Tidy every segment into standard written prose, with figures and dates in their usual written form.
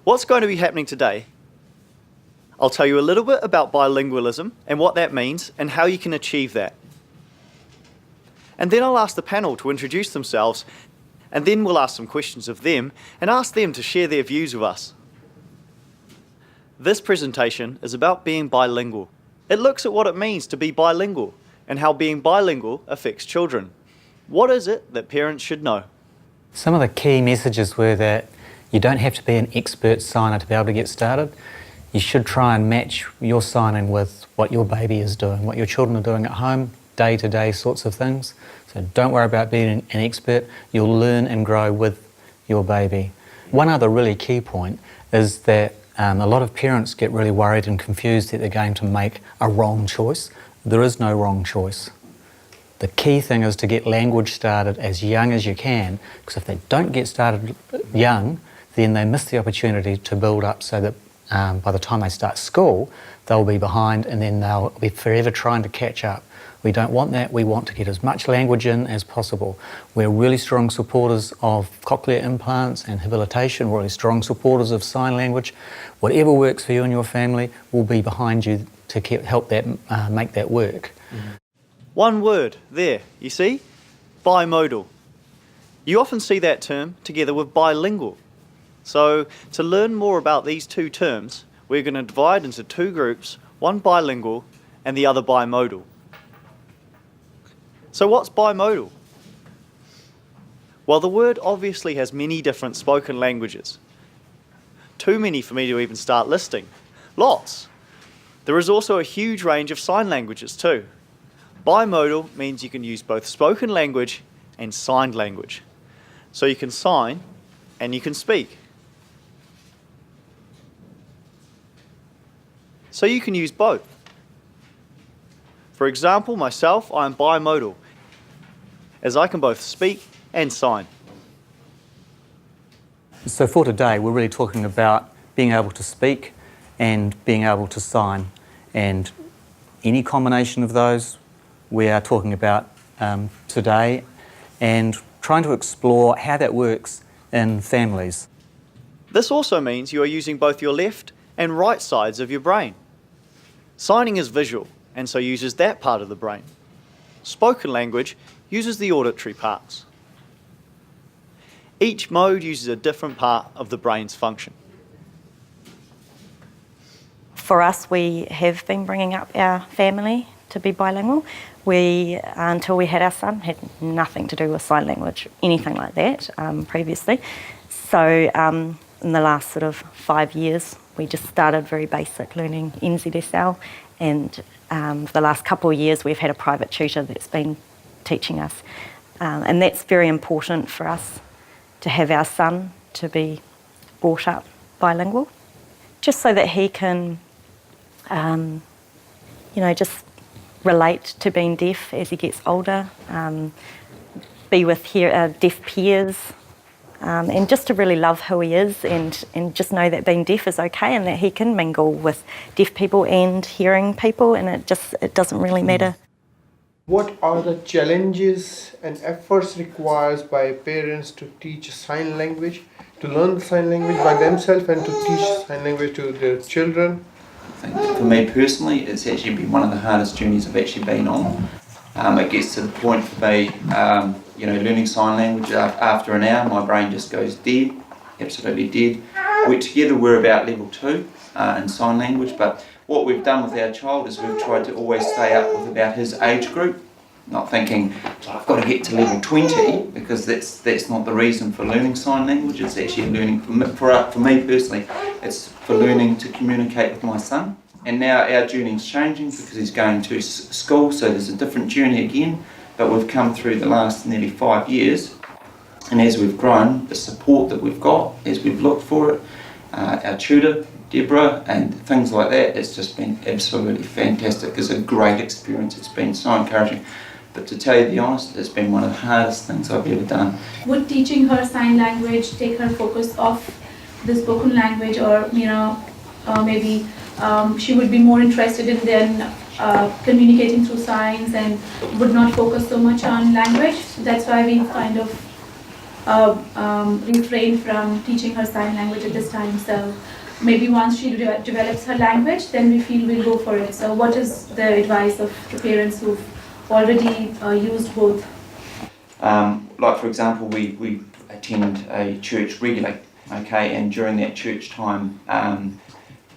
What's going to be happening today? I'll tell you a little bit about bilingualism and what that means and how you can achieve that. And then I'll ask the panel to introduce themselves, and then we'll ask some questions of them and ask them to share their views with us. This presentation is about being bilingual. It looks at what it means to be bilingual and how being bilingual affects children. What is it that parents should know? Some of the key messages were that you don't have to be an expert signer to be able to get started. You should try and match your signing with what your baby is doing, what your children are doing at home, day-to-day sorts of things. So don't worry about being an expert. You'll learn and grow with your baby. One other really key point is that a lot of parents get really worried and confused that they're going to make a wrong choice. There is no wrong choice. The key thing is to get language started as young as you can, because if they don't get started young, then they miss the opportunity to build up so that by the time they start school, they'll be behind and then they'll be forever trying to catch up. We don't want that. We want to get as much language in as possible. We're really strong supporters of cochlear implants and habilitation. We're really strong supporters of sign language. Whatever works for you and your family, we'll be behind you to help that make that work. One word there, you see? Bimodal. You often see that term together with bilingual. So to learn more about these two terms, we're going to divide into two groups, one bilingual and the other bimodal. So what's bimodal? Well, the word obviously has many different spoken languages. Too many for me to even start listing. Lots. There is also a huge range of sign languages too. Bimodal means you can use both spoken language and signed language. So you can sign and you can speak. So you can use both. For example, myself, I am bimodal, as I can both speak and sign. So for today, we're really talking about being able to speak and being able to sign. And any combination of those we are talking about today, and trying to explore how that works in families. This also means you are using both your left and right sides of your brain. Signing is visual, and so uses that part of the brain. Spoken language uses the auditory parts. Each mode uses a different part of the brain's function. For us, we have been bringing up our family to be bilingual. We, until we had our son, had nothing to do with sign language, anything like that previously. So in the last sort of 5 years, we just started very basic learning NZSL, and for the last couple of years we've had a private tutor that's been teaching us. And that's very important for us, to have our son to be brought up bilingual, just so that he can, just relate to being deaf as he gets older, be with deaf peers, and just to really love who he is, and just know that being deaf is okay and that he can mingle with deaf people and hearing people, and it doesn't really matter. What are the challenges and efforts required by parents to teach sign language, to learn the sign language by themselves and to teach sign language to their children? I think for me personally, it's actually been one of the hardest journeys I've actually been on. It gets to the point for me, learning sign language, after an hour my brain just goes dead, absolutely dead. We're about level 2 in sign language, but what we've done with our child is we've tried to always stay up with about his age group, not thinking, I've got to get to level 20, because that's not the reason for learning sign language. It's actually learning, for me personally, it's for learning to communicate with my son. And now our journey's changing because he's going to school, so there's a different journey again, but we've come through the last nearly 5 years, and as we've grown, the support that we've got, as we've looked for it, our tutor, Deborah, and things like that, it's just been absolutely fantastic. It's a great experience, it's been so encouraging. But to tell you the honest, it's been one of the hardest things I've ever done. Would teaching her sign language take her focus off the spoken language, or maybe she would be more interested in then communicating through signs and would not focus so much on language? That's why we kind of refrain from teaching her sign language at this time. So maybe once she develops her language, then we feel we'll go for it. So what is the advice of the parents who've already used both? Like for example, we attend a church regularly, okay, and during that church time,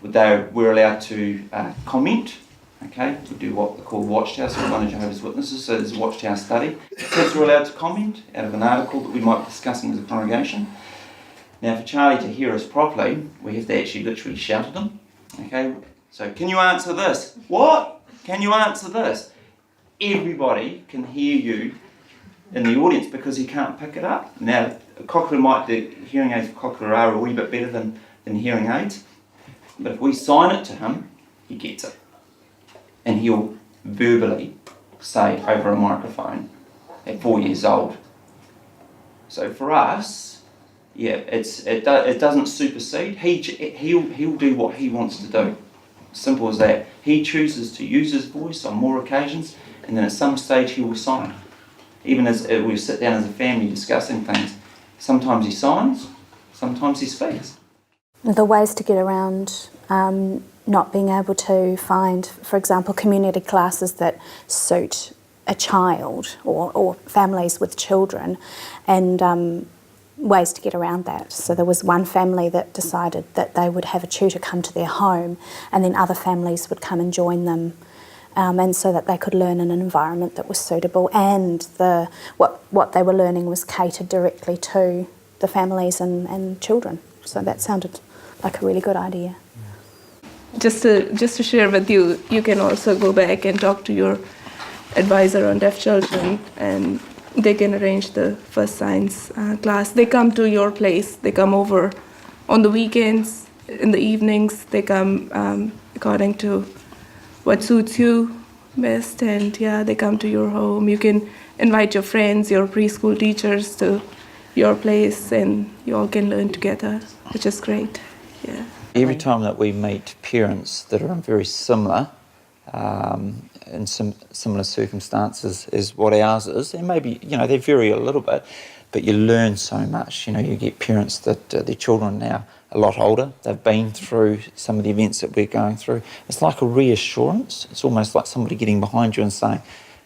we're allowed to comment. Okay, we do what we call Watchtower, so one of Jehovah's Witnesses, so there's a Watchtower study. Kids are allowed to comment out of an article that we might be discussing as a congregation. Now for Charlie to hear us properly, we have to actually literally shout at him. Okay, so can you answer this? What? Can you answer this? Everybody can hear you in the audience because he can't pick it up. Now, the hearing aids for Cochlear are a wee bit better than hearing aids, but if we sign it to him, he gets it. And he'll verbally say over a microphone at 4 years old. So for us, yeah, it doesn't supersede. He'll do what he wants to do. Simple as that. He chooses to use his voice on more occasions, and then at some stage he will sign. Even as we sit down as a family discussing things, sometimes he signs, sometimes he speaks. The ways to get around not being able to find, for example, community classes that suit a child or families with children, and ways to get around that. So there was one family that decided that they would have a tutor come to their home, and then other families would come and join them, and so that they could learn in an environment that was suitable, and what they were learning was catered directly to the families and children. So that sounded like a really good idea. Just to share with you, you can also go back and talk to your advisor on deaf children, and they can arrange the first signs class. They come to your place. They come over on the weekends, in the evenings. They come according to what suits you best, and yeah, they come to your home. You can invite your friends, your preschool teachers to your place, and you all can learn together, which is great. Yeah. Every time that we meet parents that are in very similar, in some similar circumstances as what ours is, and maybe, they vary a little bit, but you learn so much. You get parents that their children are now a lot older. They've been through some of the events that we're going through. It's like a reassurance. It's almost like somebody getting behind you and saying,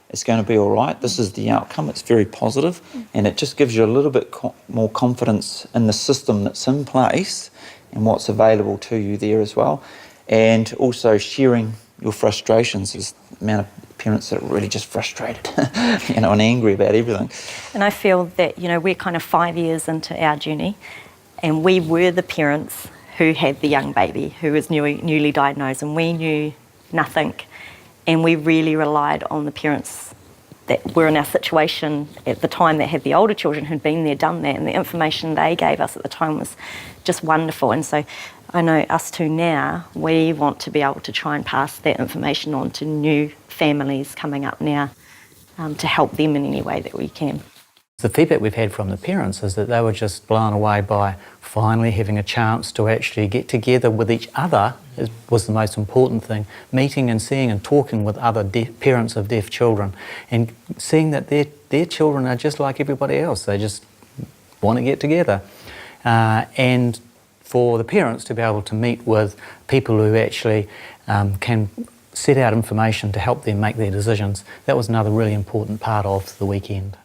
it's going to be all right, this is the outcome, it's very positive, and it just gives you a little bit more confidence in the system that's in place and what's available to you there as well. And also sharing your frustrations. There's the amount of parents that are really just frustrated, and angry about everything. And I feel that, we're kind of 5 years into our journey, and we were the parents who had the young baby who was newly diagnosed, and we knew nothing. And we really relied on the parents that were in our situation at the time that had the older children who'd been there, done that, and the information they gave us at the time was just wonderful. And so I know us two now, we want to be able to try and pass that information on to new families coming up now, to help them in any way that we can. The feedback we've had from the parents is that they were just blown away by finally having a chance to actually get together with each other was the most important thing. Meeting and seeing and talking with other parents of deaf children, and seeing that their children are just like everybody else. They just want to get together. And for the parents to be able to meet with people who actually can set out information to help them make their decisions, that was another really important part of the weekend.